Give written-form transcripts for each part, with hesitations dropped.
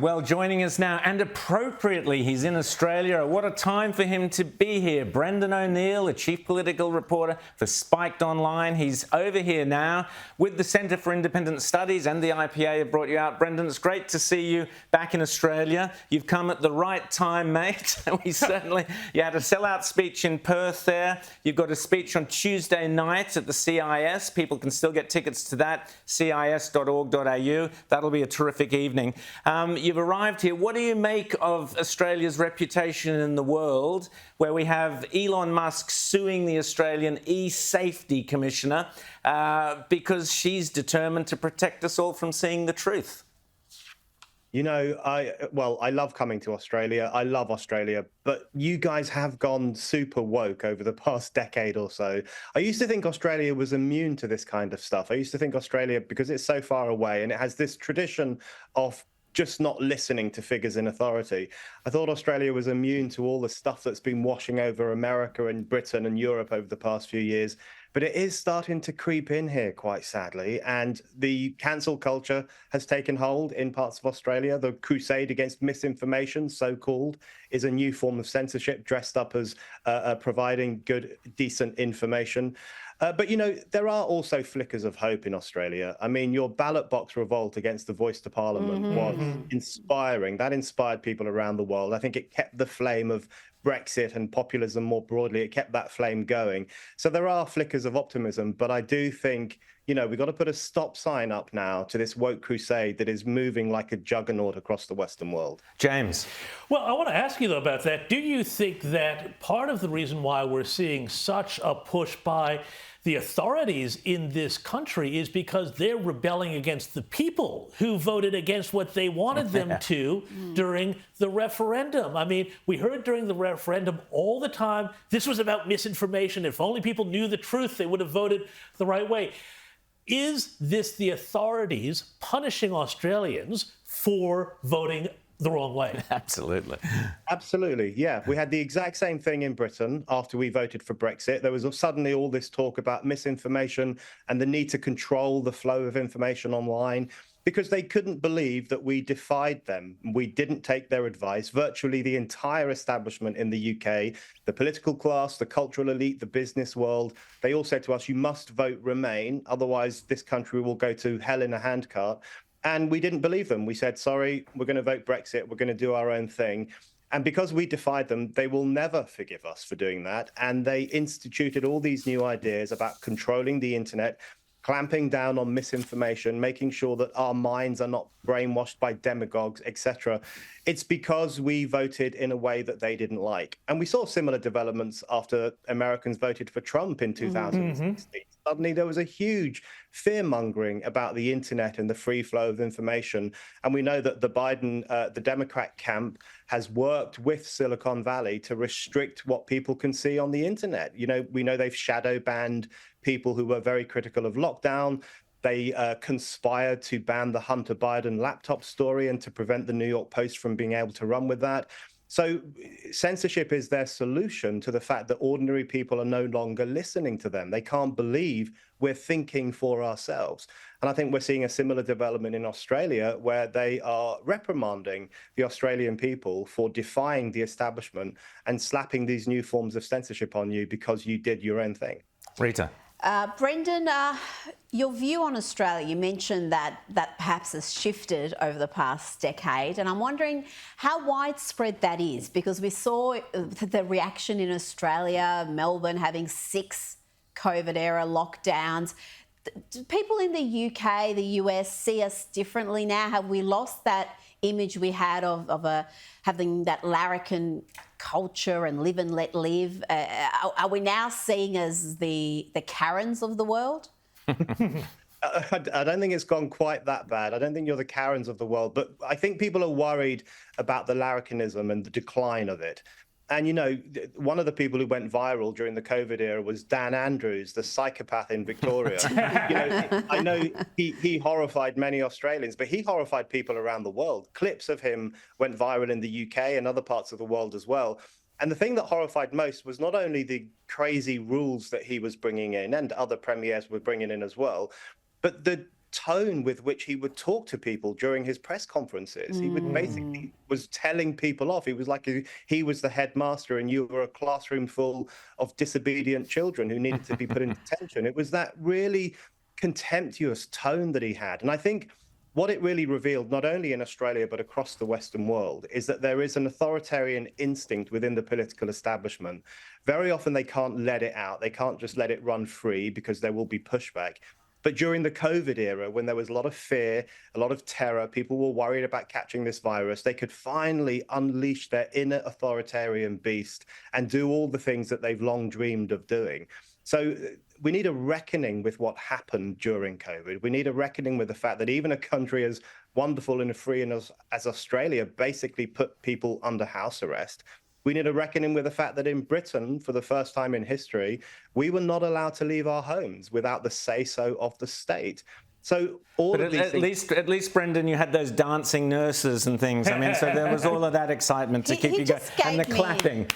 Well, joining us now, and appropriately, he's in Australia. What a time for him to be here. Brendan O'Neill, a chief political reporter for Spiked Online. He's over here now with the Centre for Independent Studies, and the IPA have brought you out. Brendan, it's great to see you back in Australia. You've come at the right time, mate. You had a sellout speech in Perth there. You've got a speech on Tuesday night at the CIS. People can still get tickets to that, cis.org.au. That'll be a terrific evening. You've arrived here. What do you make of Australia's reputation in the world, where we have Elon Musk suing the Australian e-safety commissioner because she's determined to protect us all from seeing the truth? You know, I love coming to Australia. I love Australia, but you guys have gone super woke over the past decade or so. I used to think Australia was immune to this kind of stuff. I used to think Australia, because it's so far away and it has this tradition of just not listening to figures in authority. I thought Australia was immune to all the stuff that's been washing over America and Britain and Europe over the past few years. But it is starting to creep in here, quite sadly. And the cancel culture has taken hold in parts of Australia. The crusade against misinformation, so-called, is a new form of censorship dressed up as providing good, decent information. But, you know, there are also flickers of hope in Australia. I mean, your ballot box revolt against the voice to parliament was inspiring. That inspired people around the world. I think it kept the flame of Brexit and populism more broadly. It kept that flame going. So there are flickers of optimism, but I do think, you know, we've got to put a stop sign up now to this woke crusade that is moving like a juggernaut across the Western world. James. Well, I want to ask you, though, about that. Do you think that part of the reason why we're seeing such a push by the authorities in this country is because they're rebelling against the people who voted against what they wanted them to during the referendum? I mean, we heard during the referendum all the time, this was about misinformation. If only people knew the truth, they would have voted the right way. Is this the authorities punishing Australians for voting the wrong way? Absolutely. Absolutely, yeah. We had the exact same thing in Britain after we voted for Brexit. There was suddenly all this talk about misinformation and the need to control the flow of information online, because they couldn't believe that we defied them. We didn't take their advice. Virtually the entire establishment in the UK, the political class, the cultural elite, the business world, they all said to us, you must vote Remain, otherwise this country will go to hell in a handcart. And we didn't believe them. We said, sorry, we're going to vote Brexit. We're going to do our own thing. And because we defied them, they will never forgive us for doing that. And they instituted all these new ideas about controlling the internet, clamping down on misinformation, making sure that our minds are not brainwashed by demagogues, etc. It's because we voted in a way that they didn't like. And we saw similar developments after Americans voted for Trump in 2016. Suddenly there was a huge fear-mongering about the internet and the free flow of information. And we know that the Democrat camp has worked with Silicon Valley to restrict what people can see on the internet. You know, we know they've shadow banned people who were very critical of lockdown. They conspired to ban the Hunter Biden laptop story and to prevent the New York Post from being able to run with that. So censorship is their solution to the fact that ordinary people are no longer listening to them. They can't believe we're thinking for ourselves. And I think we're seeing a similar development in Australia, where they are reprimanding the Australian people for defying the establishment and slapping these new forms of censorship on you because you did your own thing. Rita. Brendan, your view on Australia, you mentioned that perhaps has shifted over the past decade, and I'm wondering how widespread that is, because we saw the reaction in Australia, Melbourne having 6 COVID-era lockdowns. Do people in the UK, the US see us differently now? Have we lost that image we had of having that larrikin culture and live and let live? Are we now seen as the Karens of the world? I don't think it's gone quite that bad. I don't think you're the Karens of the world, but I think people are worried about the larrikinism and the decline of it. And, you know, one of the people who went viral during the COVID era was Dan Andrews, the psychopath in Victoria. You know, I know he horrified many Australians, but he horrified people around the world. Clips of him went viral in the UK and other parts of the world as well. And the thing that horrified most was not only the crazy rules that he was bringing in, and other premiers were bringing in as well, but the tone with which he would talk to people during his press conferences. He would basically was telling people off. He was like he was the headmaster and you were a classroom full of disobedient children who needed to be put in detention. It was that really contemptuous tone that he had. And I think what it really revealed, not only in Australia, but across the Western world, is that there is an authoritarian instinct within the political establishment. Very often they can't let it out. They can't just let it run free because there will be pushback. But during the COVID era, when there was a lot of fear, a lot of terror, people were worried about catching this virus, they could finally unleash their inner authoritarian beast and do all the things that they've long dreamed of doing. So we need a reckoning with what happened during COVID. We need a reckoning with the fact that even a country as wonderful and free as Australia basically put people under house arrest. We need a reckoning with the fact that in Britain, for the first time in history, we were not allowed to leave our homes without the say-so of the state. So all of these things... at least, Brendan, you had those dancing nurses and things. I mean, so there was all of that excitement to keep you going, and the clapping.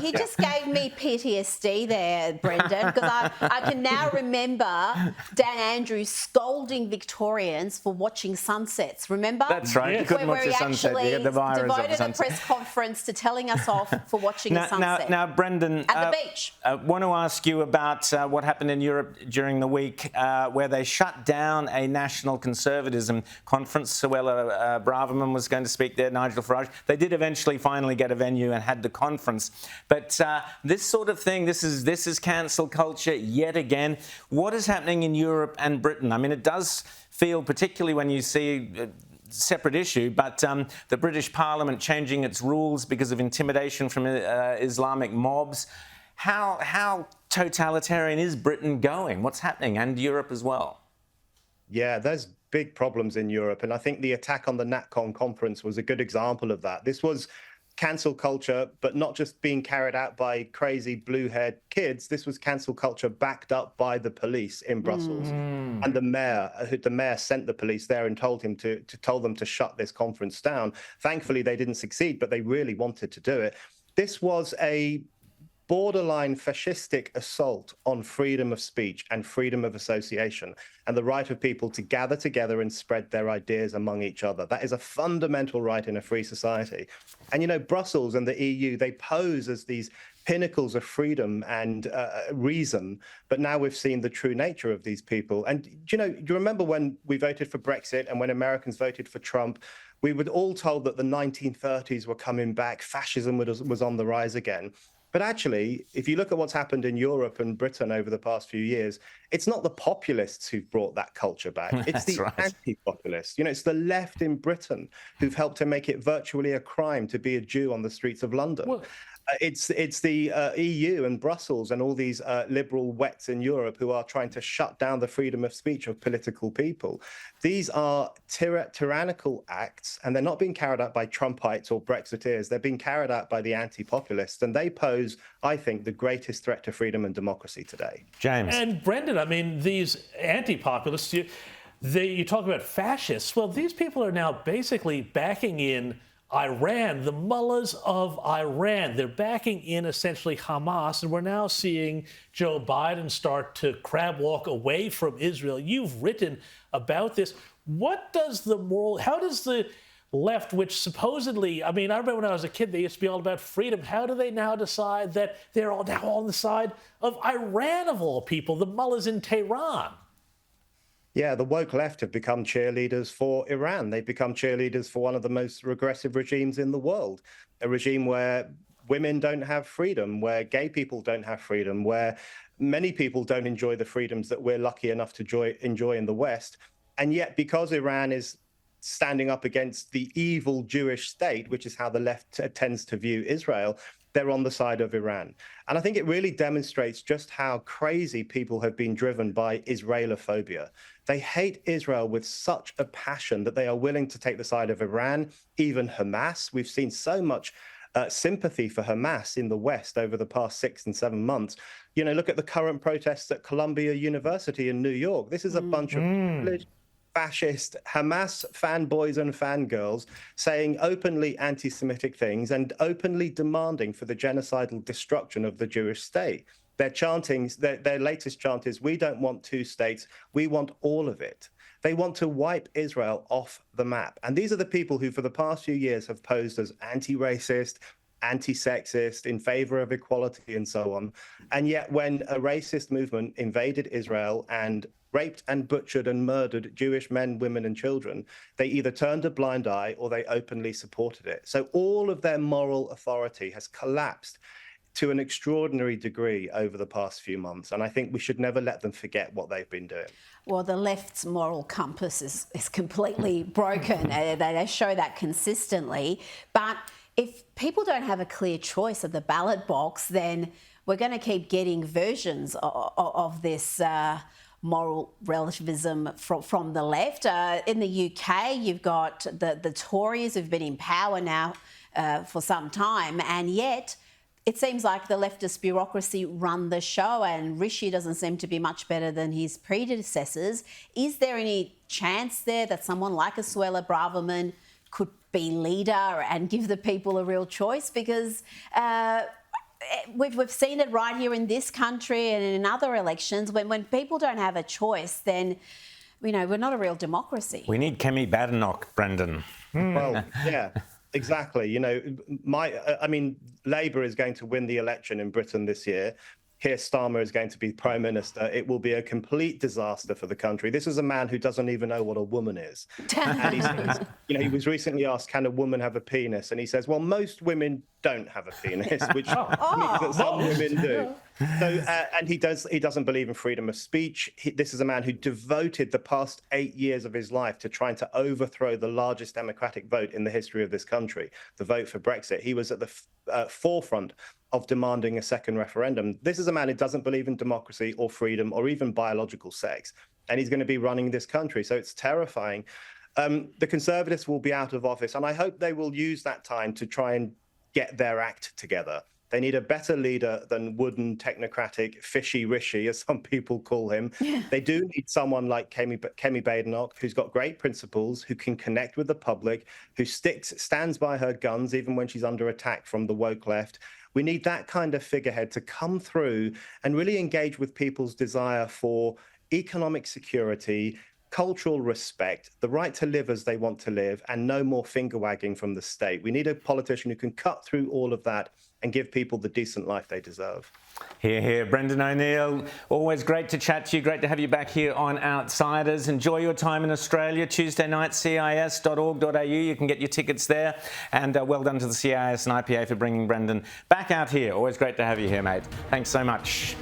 He just gave me PTSD there, Brendan, because I can now remember Dan Andrews scolding Victorians for watching sunsets. Remember? That's right. You couldn't watch the sunset. You had the virus of the devoted sunset. a press conference to telling us off for watching a sunset. Now, Brendan, at the beach. I want to ask you about what happened in Europe during the week, where they shut down a national conservatism conference. Suella Braverman was going to speak there, Nigel Farage. They did eventually finally get a venue and had the conference. But this sort of thing, this is cancel culture yet again. What is happening in Europe and Britain? I mean, it does feel, particularly when you see separate issue, but the British Parliament changing its rules because of intimidation from Islamic mobs. How totalitarian is Britain going? What's happening? And Europe as well. Yeah, there's big problems in Europe. And I think the attack on the NatCon conference was a good example of that. This was cancel culture, but not just being carried out by crazy blue-haired kids. This was cancel culture backed up by the police in Brussels. And the mayor sent the police there and told them to shut this conference down. Thankfully, they didn't succeed, but they really wanted to do it. This was a borderline fascistic assault on freedom of speech and freedom of association and the right of people to gather together and spread their ideas among each other. That is a fundamental right in a free society. And, you know, Brussels and the EU, they pose as these pinnacles of freedom and reason, but now we've seen the true nature of these people. And, you know, do you remember when we voted for Brexit and when Americans voted for Trump? We were all told that the 1930s were coming back, fascism was on the rise again. But actually, if you look at what's happened in Europe and Britain over the past few years, it's not the populists who've brought that culture back. It's the anti-populists. You know, it's the left in Britain who've helped to make it virtually a crime to be a Jew on the streets of London. Well, it's the EU and Brussels and all these liberal wets in Europe who are trying to shut down the freedom of speech of political people. These are tyrannical acts, and they're not being carried out by Trumpites or Brexiteers. They're being carried out by the anti-populists, and they pose, I think, the greatest threat to freedom and democracy today. James. And Brendan, I mean, these anti-populists, you talk about fascists. Well, these people are now basically backing in Iran, the mullahs of Iran. They're backing in essentially Hamas, and we're now seeing Joe Biden start to crab walk away from Israel. You've written about this. How does the left, which supposedly, I mean, I remember when I was a kid, they used to be all about freedom. How do they now decide that they're all now on the side of Iran, of all people, the mullahs in Tehran? Yeah, the woke left have become cheerleaders for Iran. They've become cheerleaders for one of the most regressive regimes in the world, a regime where women don't have freedom, where gay people don't have freedom, where many people don't enjoy the freedoms that we're lucky enough to enjoy in the West. And yet, because Iran is standing up against the evil Jewish state, which is how the left tends to view Israel, they're on the side of Iran. And I think it really demonstrates just how crazy people have been driven by Israelophobia. They hate Israel with such a passion that they are willing to take the side of Iran, even Hamas. We've seen so much sympathy for Hamas in the West over the past 6 and 7 months. You know, look at the current protests at Columbia University in New York. This is a bunch of privileged, fascist Hamas fanboys and fangirls saying openly anti-Semitic things and openly demanding for the genocidal destruction of the Jewish state. Their latest chant is, "We don't want two states, we want all of it." They want to wipe Israel off the map. And these are the people who, for the past few years, have posed as anti-racist, anti-sexist, in favor of equality, and so on. And yet, when a racist movement invaded Israel and raped and butchered and murdered Jewish men, women, and children, they either turned a blind eye or they openly supported it. So all of their moral authority has collapsed to an extraordinary degree over the past few months. And I think we should never let them forget what they've been doing. Well, the left's moral compass is completely broken. They show that consistently. But if people don't have a clear choice at the ballot box, then we're going to keep getting versions of this moral relativism from the left. In the UK, you've got the Tories who've been in power now for some time, and yet it seems like the leftist bureaucracy run the show, and Rishi doesn't seem to be much better than his predecessors. Is there any chance there that someone like a Suella Braverman could be leader and give the people a real choice? Because we've seen it right here in this country and in other elections. When people don't have a choice, then, you know, we're not a real democracy. We need Kemi Badenoch, Brendan. Well, yeah. Exactly. You know, I mean, Labour is going to win the election in Britain this year. Keir Starmer is going to be Prime Minister. It will be a complete disaster for the country. This is a man who doesn't even know what a woman is. And he says, you know, he was recently asked, can a woman have a penis? And he says, well, most women don't have a penis, which means that some women do. So, and he doesn't believe in freedom of speech. This is a man who devoted the past 8 years of his life to trying to overthrow the largest democratic vote in the history of this country, the vote for Brexit. He was at the forefront of demanding a second referendum. This is a man who doesn't believe in democracy or freedom or even biological sex, and he's going to be running this country. So it's terrifying. The Conservatives will be out of office, and I hope they will use that time to try and get their act together. They need a better leader than wooden, technocratic, fishy Rishi, as some people call him. Yeah. They do need someone like Kemi Badenoch, who's got great principles, who can connect with the public, who stands by her guns even when she's under attack from the woke left. We need that kind of figurehead to come through and really engage with people's desire for economic security, cultural respect, the right to live as they want to live, and no more finger-wagging from the state. We need a politician who can cut through all of that and give people the decent life they deserve. Hear, hear. Brendan O'Neill, always great to chat to you. Great to have you back here on Outsiders. Enjoy your time in Australia. Tuesday night, cis.org.au. You can get your tickets there. And well done to the CIS and IPA for bringing Brendan back out here. Always great to have you here, mate. Thanks so much.